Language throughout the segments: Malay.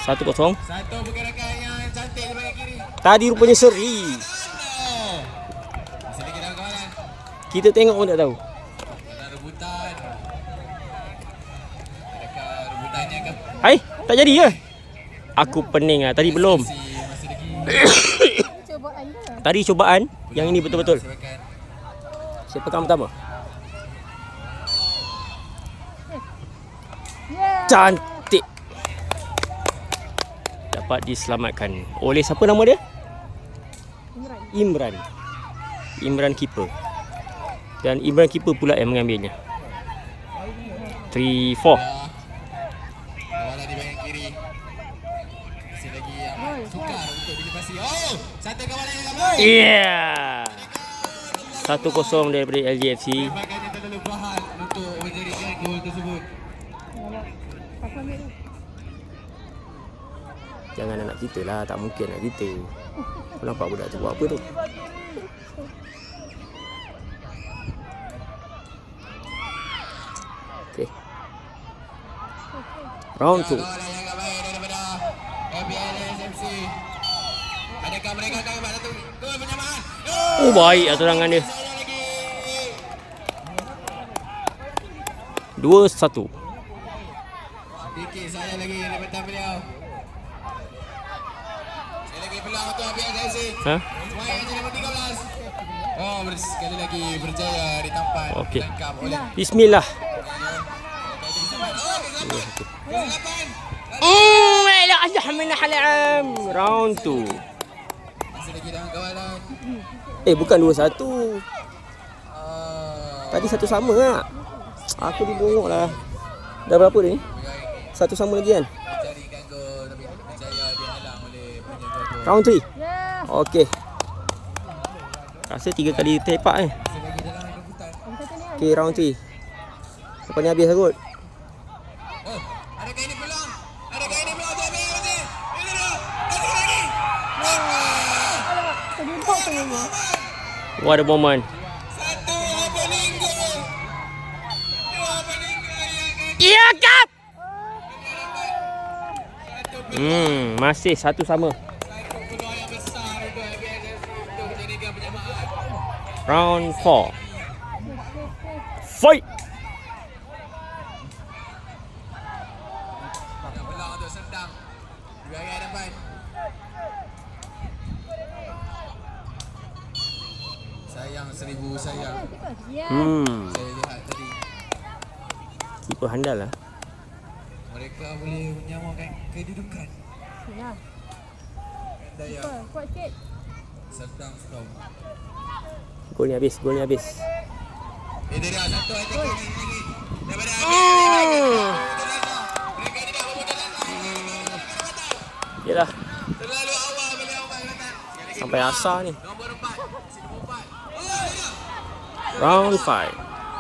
1-0. Satu pergerakan yang cantik di bahagian kiri. Tadi rupanya seri. Masih lagi dalam kawalan. Kita tengok pun tak tahu. Dalam rebutan. Adakah rebutannya akan Hai, tak jadi ke? Aku pening ah. Tadi belum. masih lagi Cobaan dia. Tadi cubaan. Yang ini betul-betul. sebakan. Sepakan pertama. Yeah. Cantik. Dapat diselamatkan oleh siapa nama dia? Imran. Imran keeper. Dan Imran keeper pula yang mengambilnya. 3-4. Kawalan di bahagian kiri. Masih lagi yang sukar untuk dilepasi. Oh, satu kawalan yang lama. Yeah. 1-0 daripada LGFC. Bagainya terlalu bahan untuk menjadikan gol tersebut. Apa ambil tu? Jangan anak kita lah, tak mungkin anak kita. Kau nampak budak tu buat apa tu? Okay. Round 2. Kawalan yang agak baik daripada FBL-SMC. Adakah mereka akan buat satu gol penyamaan? Oh, baik lah serangan dia. Saya lagi. 2-1. Sedikit saya lagi daripada beliau. Saya lagi peluang untuk FBL-SMC. Ha? Semua yang jadi nombor 13. Oh, sekali lagi berjaya ditampan. Okey. Ditangkap oleh Bismillah. Round 2. masih lagi dalam kawalan. Bukan 2-1. Ah, Tadi satu sama tak? Aku dibongok lah. Dah berapa ni? Satu sama lagi kan? mencarikan gol tapi berjaya dihalang oleh penjaga gol. Round 3. Yeah. Okey. Rasa 3 kali tepak Masih lagi dalam rebutan. Okey, round 3. Lepas ni habis lah kot. Oh, adakah ini peluang? Adakah ini peluang untuk FBL-SMC? Ini dia. Satu lagi. Terjebak semuanya. What a moment. Satu opening goal. Dua opening goal yang akan Ya, kap! satu Masih satu sama. satu peluang yang besar untuk FBL-SMC untuk menjadikan penyamaan. Round 4. Fight! Yang peluang untuk sendang di bahagian depan. Sayang seribu sayang. Yeah. Saya lihat tadi Keeper handal lah. mereka boleh menyamakan kedudukan. Ya. Daya Kuat sikit. sedang strong. Gol ni habis, gol ni habis. Ini dia satu attack lagi daripada mereka tidak memutuskan Yalah, terlalu awal beliau mainkan. sampai asar ni. Nombor 4. Si nombor 4. Round 5.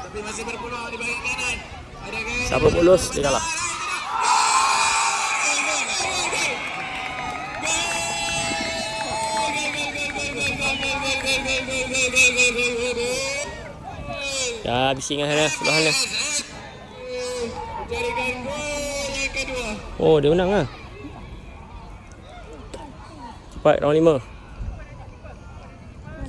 Tapi masih berpeluang di bahagian kanan. Adakah Siapa bolos, dia kalah. Dah bising lah sebelah sana. Jadikan gol yang kedua. Oh, dia menang lah. Cepat, round 5.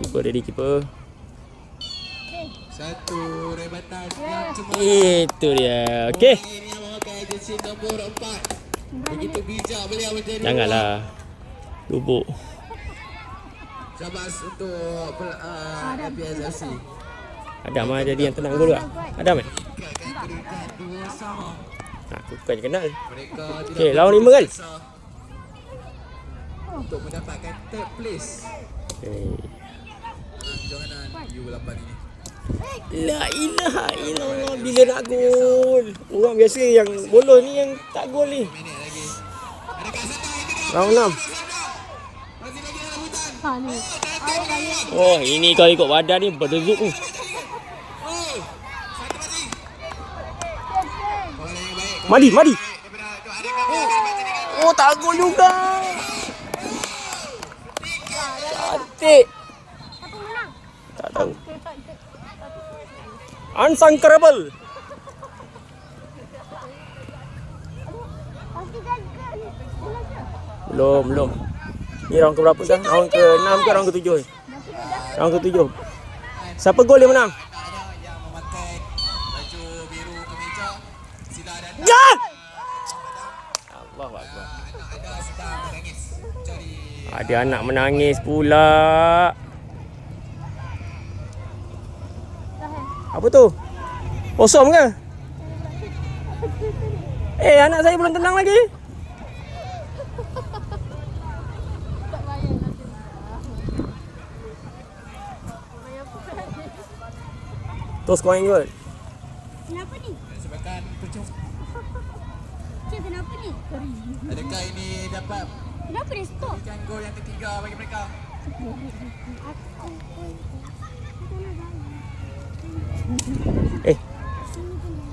Keeper ready, keeper. Satu rebatan yang cuma Itu dia. Okey. ini yang memakai jersey nombor 4. Begitu bijak beliau menjadi. Janganlah. Lubuk. Syabas untuk FBL-SMC. Adam lah jadi yang tenang gol tak? Adam eh? Tinggalkan kedudukan dua sama. Aku bukan kenal. Mereka tidak Okey, lawan 5 kan? berusaha untuk mendapatkan third place. Okay. Johanan U8 ini. La ilaha illallah, bila nak gol. Orang biasa yang bolos ni yang tak gol ni. Minit lagi. Adakah sedang itu dia? Round 6. Masih lagi dalam hutan. Ha ni. Awak kali. Oh, ini kalau ikut badan ni berdezuk ni. Oh, satu lagi. Kawalan yang baik. Madi, madi. Daripada adakah beliau akan menjadikan gol? Oh, tak gol juga. Cantik. Siapa menang? Tak tahu. Unsankerable. Belum. Ni round ke berapa dah? Round ke-6 ke round ke-7? Round ke-7. Siapa gol yang menang? Ada yang memakai baju biru kemeja. Sila dan Gol! Allahu Akbar. anak anda sedang menangis. Cari Ada anak menangis pula. Apa tu? Kosong ke? Anak saya belum tenang lagi. Tak layan nanti. Bayar apa? Tos koin kot. Kenapa ni? sebabkan pucuk. Cik, kenapa ni? Adakah ini dapat Kenapa dia stop? memberikan gol yang ketiga bagi mereka?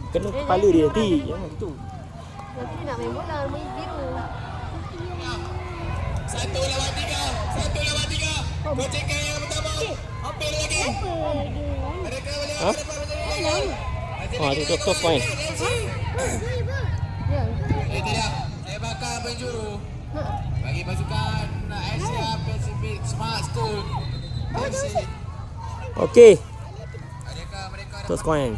Kena kepala dia nanti. Jangan gitu. Nanti nak main bola, main biru. 1 lawan 3. Gocekan yang pertama. Hampir lagi. Apa dia? Adakah boleh Ha? dapat menjadi Tu tos koin. Ya. Itu dia. Saya bakal penjuru bagi pasukan Asia Pacific Smart School FC. Okey. Adakah mereka Tos dapat koin.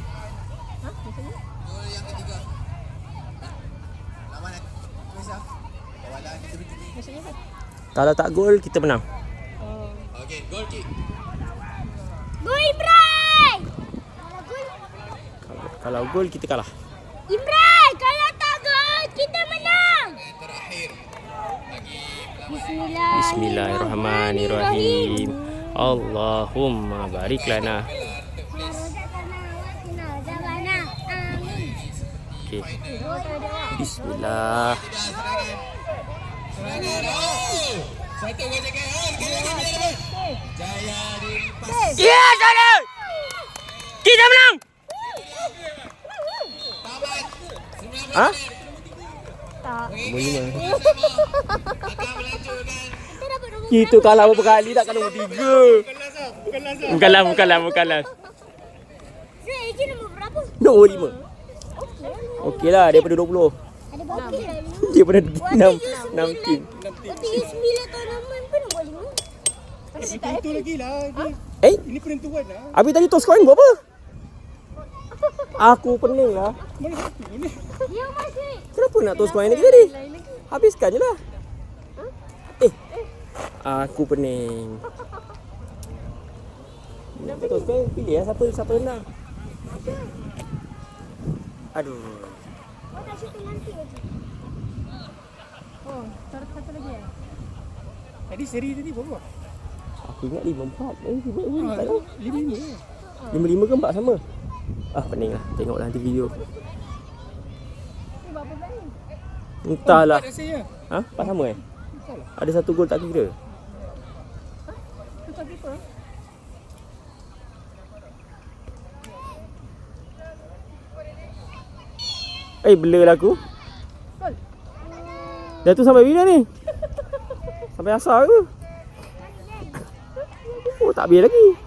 gol yang ketiga? Lawan Malaysia. Kawalan kita begini. Maksudnya apa? Kalau tak gol kita menang. Okey, gol kick. Gol Imran! Kalau gol Kalau gol kita kalah. Imran! Kalau tak gol, kita menang! Yang terakhir bagi Bismillahirrahmanirrahim. Allahumma barik lana. Okey. Bismillah. serangan. Oh! Satu gocekan. Oh, sekali lagi bila dapat. Jaya dilepas. Ya, sana. Kita menang. Tamat. 19 Ha? minit. Tak. Boleh Bersama akan melanjutkan. Kita dapat nombor Kita kalah berapa kali tak kalah nombor 3. Bukanlah. Saya izin nombor berapa? Nombor 5. Okey. Okey lah daripada 20. Ada bokeh lah ni. Daripada 6 tim. Berarti 9 tournament pun nombor 5. Itu lagi lah. Ini penentuan lah. Habis tadi tos koin buat apa? Aku pening lah. Mana satu ni? Ya masih. Kenapa nak tos koin lagi tadi? Lain lagi. Habiskan je lah. Aku pening. Nak tos koin pilih lah siapa menang. Aduh. Oh tak situ nanti lagi. Oh, satu lagi eh? Tadi seri tadi berapa? Aku ingat 5-4. Tak tahu. 5-5 je. 5-5 ke 4 sama? Pening lah. Tengoklah nanti video. Ni berapa belas ni? Entahlah. Rasanya. 4 sama Ada satu gol tak kira. Tukar keeper? Blur lah aku. Gol. Dah tu sampai bila ni? Sampai asal ke? Oh tak habis lagi.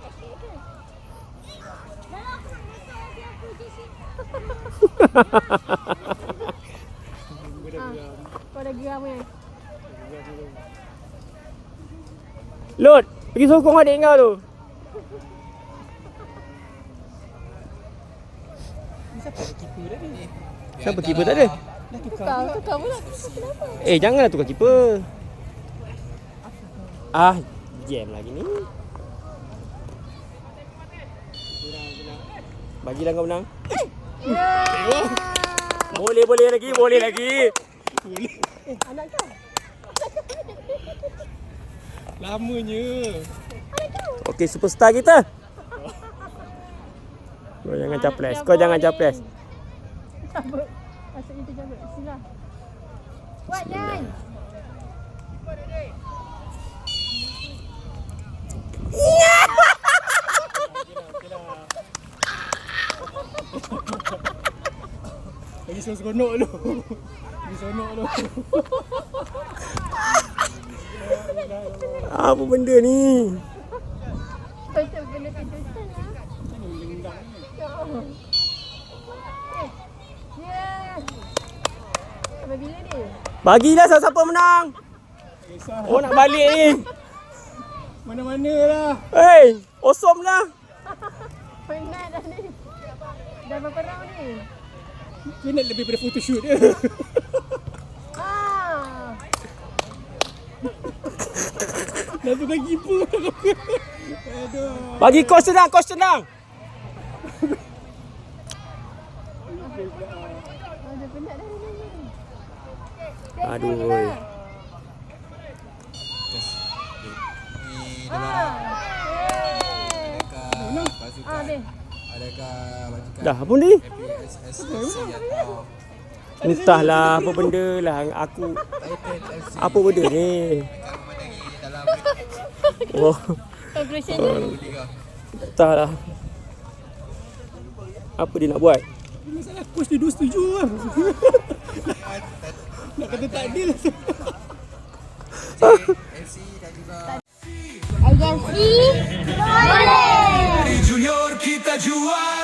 Kau dah geram kan? Lot, pergi sokong adik kau tu. Siapa keeper tadi? Siapa keeper tak ada? Dah tukar Kau pula. tukar pula. Kenapa? Janganlah tukar keeper. Jam lagi ni. Bagilah kau menang. Boleh lagi. Anak kau? Lamanya. Okey, superstar kita. Kau jangan capres. Cabut. Asyik kita cabut. Sila. Kuat Dan. Lagi seronok lu. Lagi seronok lu. Apa benda ni? Macam benda tuntutan lah. Ya Allah. Yes. Sampai bila dia? Bagilah siapa menang. Kisah. Oh nak balik ni. Mana-mana lah. Hei, awesome lah. Penat dah ni. Dah berapa round ni? Penat lebih pada photoshoot dia. Ah. Dah tukar keeper. Aduh. Bagi kos senang, kos senang. Dah penat dah ni. Aduh. Ni Ah. adakah pasukan Habis. adakah pasukan Dah apa ni? FPSSC atau Entahlah apa benda lah aku. Titan FC Apa benda ni? akan memenangi dalam Oh, Conclusion dia. Liga. entahlah. Apa dia nak buat? Masalah coach dia 2 setuju lah. Nak kata tak adil. FC dan juga Agensi boleh. Junior kita juara.